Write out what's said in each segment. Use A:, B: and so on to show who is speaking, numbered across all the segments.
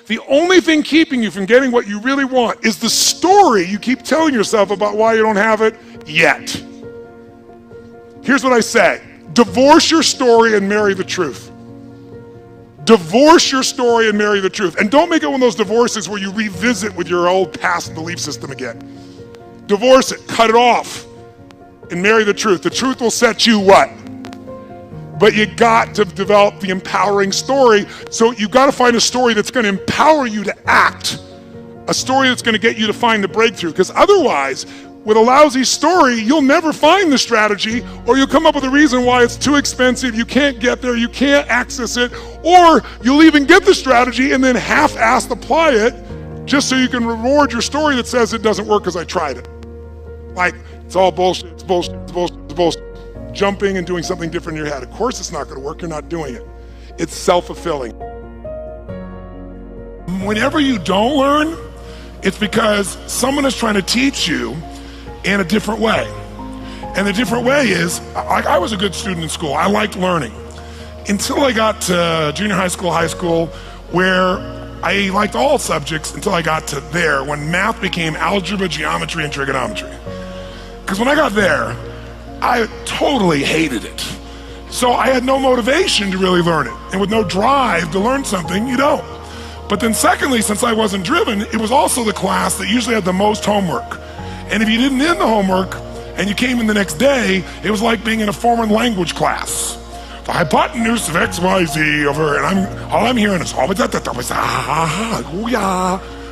A: The only thing keeping you from getting what you really want is the story you keep telling yourself about why you don't have it yet. Here's what I say. Divorce your story and marry the truth. Divorce your story and marry the truth. And don't make it one of those divorces where you revisit with your old past belief system again. Divorce it, cut it off, and marry the truth. The truth will set you what? But you got to develop the empowering story. So you got to find a story that's going to empower you to act. A story that's going to get you to find the breakthrough. Because otherwise, with a lousy story, you'll never find the strategy, or you'll come up with a reason why it's too expensive, you can't get there, you can't access it, or you'll even get the strategy and then half-assed apply it just so you can reward your story that says it doesn't work because I tried it. Like, it's all bullshit, it's bullshit, it's bullshit, it's bullshit. Jumping and doing something different in your head. Of course it's not going to work, you're not doing it. It's self-fulfilling. Whenever you don't learn, it's because someone is trying to teach you in a different way. And the different way is, I was a good student in school. I liked learning. Until I got to junior high school, where I liked all subjects until I got to there, when math became algebra, geometry, and trigonometry. Because when I got there, I totally hated it. So I had no motivation to really learn it. And with no drive to learn something, you don't. But then secondly, since I wasn't driven, it was also the class that usually had the most homework. And if you didn't end the homework and you came in the next day, it was like being in a foreign language class. The hypotenuse of XYZ over, and all I'm hearing is,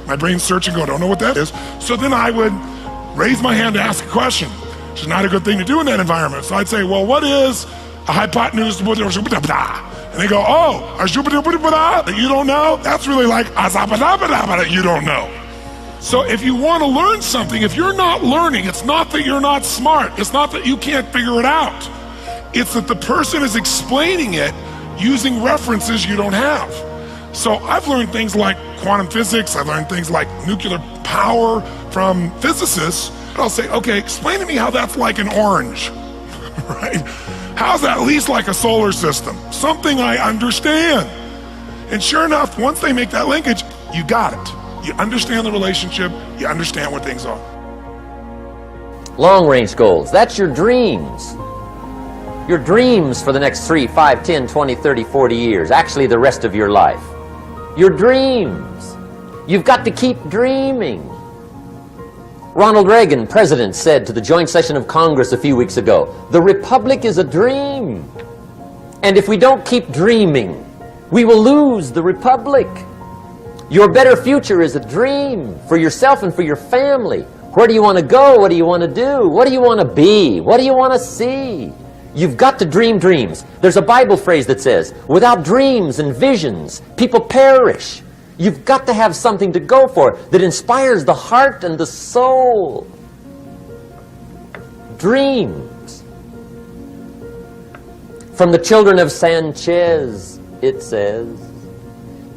A: my brain's searching, going, don't know what that is. So then I would raise my hand to ask a question, which is not a good thing to do in that environment. So I'd say, well, what is a hypotenuse? And they go, oh, that you don't know? That's really like that you don't know. So if you want to learn something, if you're not learning, it's not that you're not smart. It's not that you can't figure it out. It's that the person is explaining it using references you don't have. So I've learned things like quantum physics. I've learned things like nuclear power from physicists. And I'll say, okay, explain to me how that's like an orange, right? How's that at least like a solar system? Something I understand. And sure enough, once they make that linkage, you got it. You understand the relationship, you understand what things are.
B: Long-range goals, that's your dreams. Your dreams for the next 3, 5, 10, 20, 30, 40 years. Actually, the rest of your life. Your dreams. You've got to keep dreaming. Ronald Reagan, president, said to the joint session of Congress a few weeks ago, the Republic is a dream. And if we don't keep dreaming, we will lose the Republic. Your better future is a dream for yourself and for your family. Where do you want to go? What do you want to do? What do you want to be? What do you want to see? You've got to dream dreams. There's a Bible phrase that says, without dreams and visions, people perish. You've got to have something to go for that inspires the heart and the soul. Dreams. From the children of Sanchez, it says,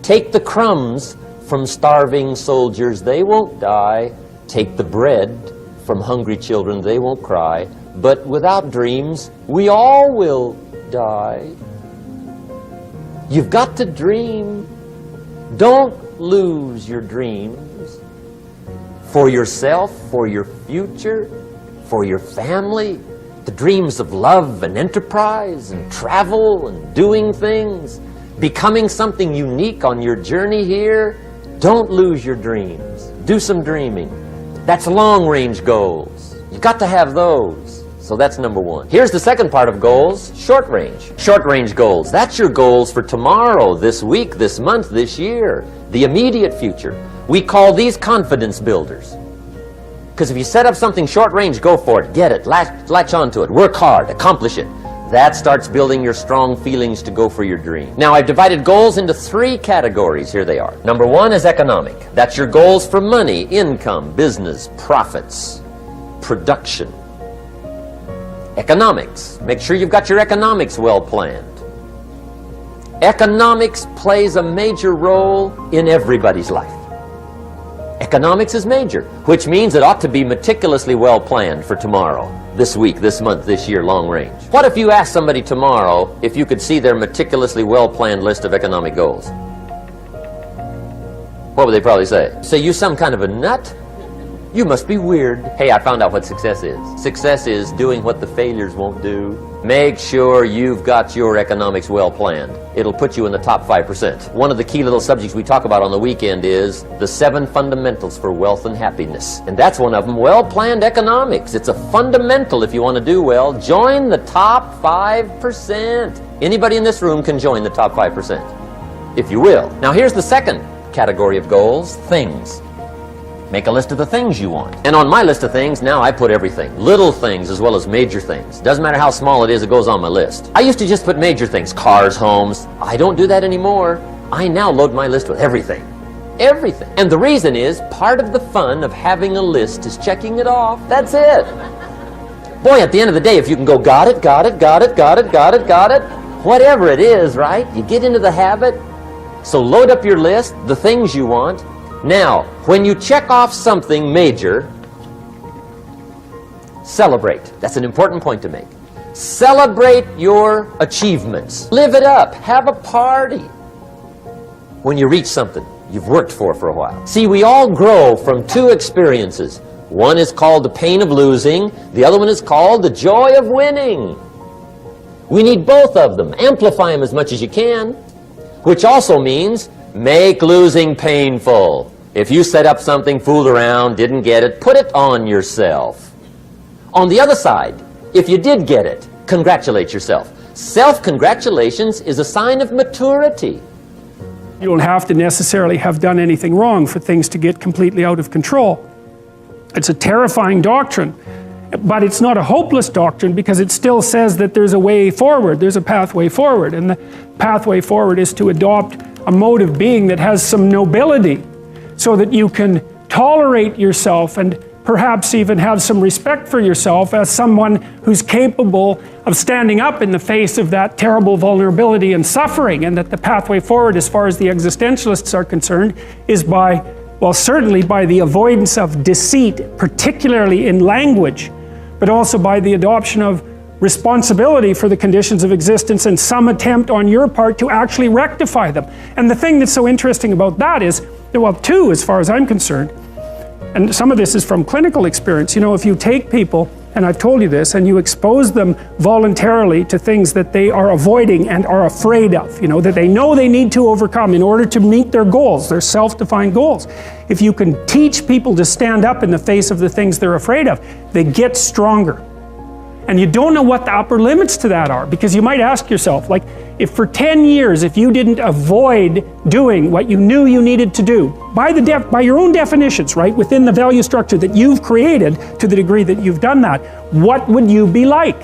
B: take the crumbs from starving soldiers, they won't die. Take the bread from hungry children, they won't cry. But without dreams, we all will die. You've got to dream. Don't lose your dreams. For yourself, for your future, for your family. The dreams of love and enterprise and travel and doing things. Becoming something unique on your journey here. Don't lose your dreams. Do some dreaming. That's long-range goals. You've got to have those. So that's number one. Here's the second part of goals, short range. Short-range goals. That's your goals for tomorrow, this week, this month, this year. The immediate future. We call these confidence builders. Because if you set up something short-range, go for it. Get it. Latch onto it. Work hard. Accomplish it. That starts building your strong feelings to go for your dream. Now, I've divided goals into 3 categories. Here they are. Number 1 is economic. That's your goals for money, income, business, profits, production. Economics. Make sure you've got your economics well planned. Economics plays a major role in everybody's life. Economics is major, which means it ought to be meticulously well planned for tomorrow, this week, this month, this year, long range. What if you asked somebody tomorrow if you could see their meticulously well planned list of economic goals? What would they probably say? Say, you some kind of a nut? You must be weird. Hey, I found out what success is. Success is doing what the failures won't do. Make sure you've got your economics well planned. It'll put you in the top 5%. One of the key little subjects we talk about on the weekend is the 7 fundamentals for wealth and happiness. And that's one of them, well-planned economics. It's a fundamental if you want to do well. Join the top 5%. Anybody in this room can join the top 5%, if you will. Now here's the second category of goals, things. Make a list of the things you want. And on my list of things, now I put everything. Little things as well as major things. Doesn't matter how small it is, it goes on my list. I used to just put major things, cars, homes. I don't do that anymore. I now load my list with everything. Everything. And the reason is, part of the fun of having a list is checking it off. That's it. Boy, at the end of the day, if you can go, got it, got it, got it, got it, got it, got it, whatever it is, right? You get into the habit. So load up your list, the things you want. Now, when you check off something major, celebrate. That's an important point to make. Celebrate your achievements. Live it up. Have a party when you reach something you've worked for a while. See, we all grow from 2 experiences. One is called the pain of losing. The other one is called the joy of winning. We need both of them. Amplify them as much as you can, which also means make losing painful. If you set up something, fooled around, didn't get it, put it on yourself. On the other side, if you did get it, congratulate yourself. Self-congratulations is a sign of maturity.
C: You don't have to necessarily have done anything wrong for things to get completely out of control. It's a terrifying doctrine, but it's not a hopeless doctrine because it still says that there's a way forward, there's a pathway forward, and the pathway forward is to adopt a mode of being that has some nobility, so that you can tolerate yourself and perhaps even have some respect for yourself as someone who's capable of standing up in the face of that terrible vulnerability and suffering, and that the pathway forward, as far as the existentialists are concerned, is by, well, certainly by the avoidance of deceit, particularly in language, but also by the adoption of responsibility for the conditions of existence and some attempt on your part to actually rectify them. And the thing that's so interesting about that is, well, 2 as far as I'm concerned, and some of this is from clinical experience. You know, if you take people, and I've told you this, and you expose them voluntarily to things that they are avoiding and are afraid of, you know, that they know they need to overcome in order to meet their goals, their self-defined goals. If you can teach people to stand up in the face of the things they're afraid of, they get stronger. And you don't know what the upper limits to that are, because you might ask yourself, like, if for 10 years, if you didn't avoid doing what you knew you needed to do, by your own definitions, right, within the value structure that you've created to the degree that you've done that, what would you be like?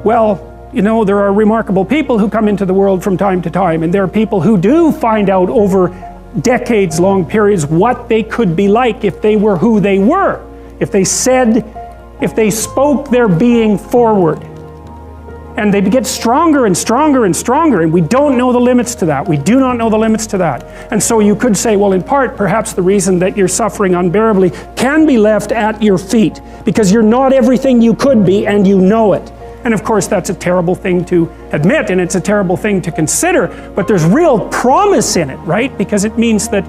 C: Well, you know, there are remarkable people who come into the world from time to time, and there are people who do find out over decades-long periods what they could be like if they were who they were, if they spoke their being forward. And they get stronger and stronger and stronger, and we don't know the limits to that. We do not know the limits to that. And so you could say, well, in part, perhaps the reason that you're suffering unbearably can be left at your feet, because you're not everything you could be, and you know it. And of course, that's a terrible thing to admit, and it's a terrible thing to consider, but there's real promise in it, right? Because it means that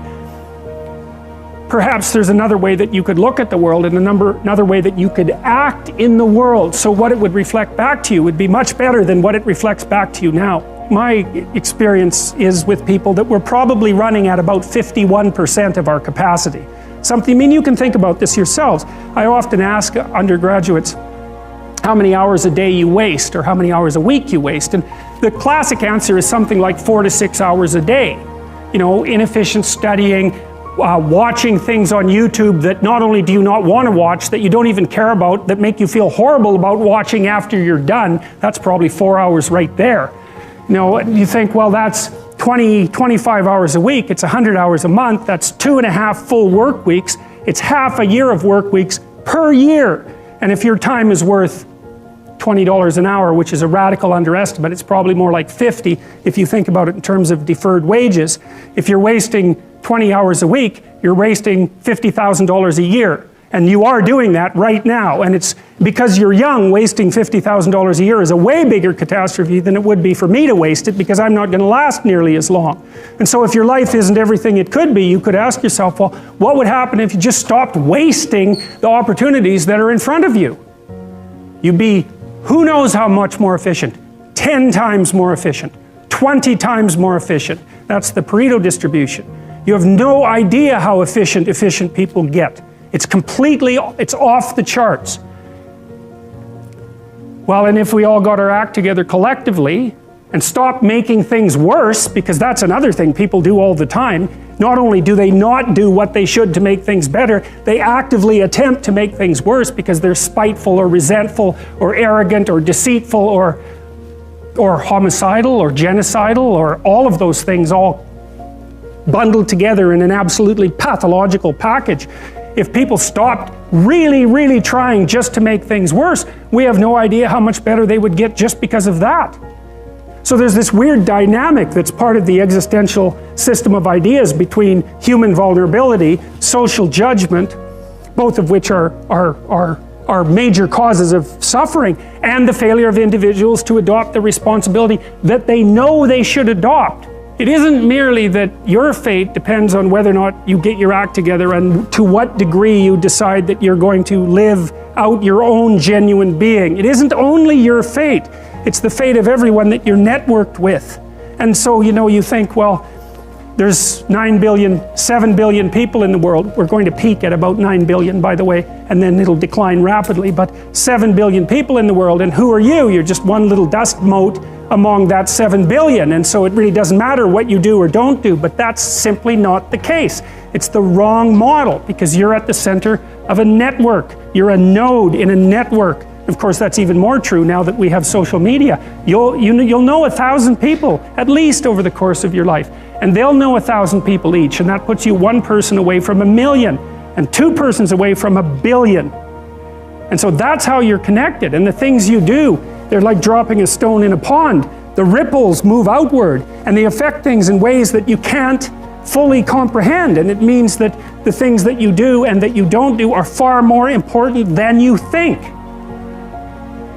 C: perhaps there's another way that you could look at the world, and another way that you could act in the world, so what it would reflect back to you would be much better than what it reflects back to you now. My experience is with people that we're probably running at about 51% of our capacity. I mean, you can think about this yourselves. I often ask undergraduates how many hours a day you waste, or how many hours a week you waste, and the classic answer is something like 4 to 6 hours a day. You know, inefficient studying, watching things on YouTube that not only do you not want to watch, that you don't even care about, that make you feel horrible about watching after you're done. That's probably 4 hours right there. You know, you think, well, that's 25 hours a week, it's 100 hours a month, that's 2.5 full work weeks, it's half a year of work weeks per year. And if your time is worth $20 an hour, which is a radical underestimate, it's probably more like 50 if you think about it in terms of deferred wages. If you're wasting 20 hours a week, you're wasting $50,000 a year. And you are doing that right now. And it's because you're young, wasting $50,000 a year is a way bigger catastrophe than it would be for me to waste it, because I'm not going to last nearly as long. And so if your life isn't everything it could be, you could ask yourself, well, what would happen if you just stopped wasting the opportunities that are in front of you? You'd be who knows how much more efficient. 10 times more efficient. 20 times more efficient. That's the Pareto distribution. You have no idea how efficient people get. It's off the charts. Well, and if we all got our act together collectively and stopped making things worse, because that's another thing people do all the time, not only do they not do what they should to make things better, they actively attempt to make things worse because they're spiteful or resentful or arrogant or deceitful or homicidal or genocidal or all of those things all bundled together in an absolutely pathological package. If people stopped really, really trying just to make things worse, we have no idea how much better they would get just because of that. So there's this weird dynamic that's part of the existential system of ideas between human vulnerability, social judgment, both of which are major causes of suffering, and the failure of individuals to adopt the responsibility that they know they should adopt. It isn't merely that your fate depends on whether or not you get your act together and to what degree you decide that you're going to live out your own genuine being. It isn't only your fate, it's the fate of everyone that you're networked with. And so, you think, well, there's 7 billion people in the world. We're going to peak at about 9 billion, by the way, and then it'll decline rapidly, but 7 billion people in the world, and who are you? You're just one little dust mote among that 7 billion, and so it really doesn't matter what you do or don't do, but that's simply not the case. It's the wrong model, because you're at the center of a network. You're a node in a network. Of course, that's even more true now that we have social media. You'll know 1,000 people, at least over the course of your life, and they'll know 1,000 people each, and that puts you one person away from 1 million, and 2 persons away from 1 billion. And so that's how you're connected, and the things you do, they're like dropping a stone in a pond. The ripples move outward, and they affect things in ways that you can't fully comprehend, and it means that the things that you do and that you don't do are far more important than you think.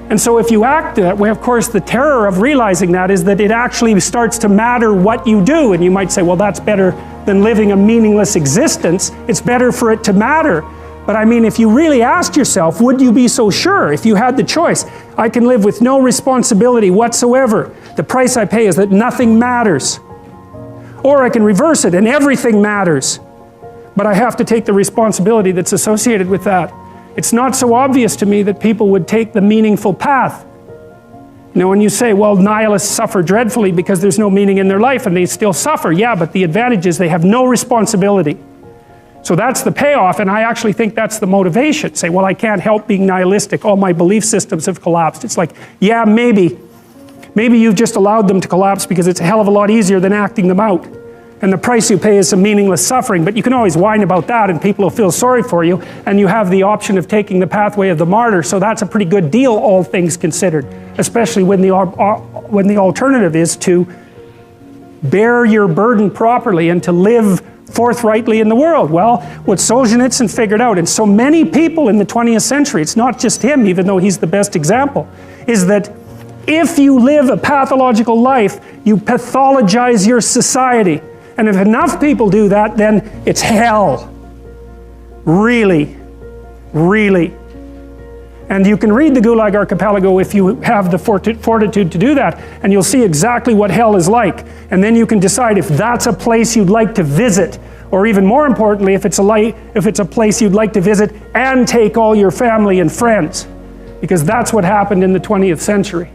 C: And so if you act that way, of course, the terror of realizing that is that it actually starts to matter what you do, and you might say, well, that's better than living a meaningless existence. It's better for it to matter. But I mean, if you really asked yourself, would you be so sure if you had the choice? I can live with no responsibility whatsoever. The price I pay is that nothing matters. Or I can reverse it and everything matters. But I have to take the responsibility that's associated with that. It's not so obvious to me that people would take the meaningful path. When you say, well, nihilists suffer dreadfully because there's no meaning in their life and they still suffer. Yeah, but the advantage is they have no responsibility. So that's the payoff, and I actually think that's the motivation. Say, well, I can't help being nihilistic. All my belief systems have collapsed. It's like, yeah, maybe. Maybe you've just allowed them to collapse because it's a hell of a lot easier than acting them out. And the price you pay is some meaningless suffering, but you can always whine about that and people will feel sorry for you, and you have the option of taking the pathway of the martyr, so that's a pretty good deal, all things considered, especially when the alternative is to bear your burden properly and to live forthrightly in the world. Well, what Solzhenitsyn figured out, and so many people in the 20th century, it's not just him, even though he's the best example, is that if you live a pathological life, you pathologize your society. And if enough people do that, then it's hell. Really, really. And you can read the Gulag Archipelago if you have the fortitude to do that, and you'll see exactly what hell is like. And then you can decide if that's a place you'd like to visit, or even more importantly, if it's a place you'd like to visit and take all your family and friends. Because that's what happened in the 20th century.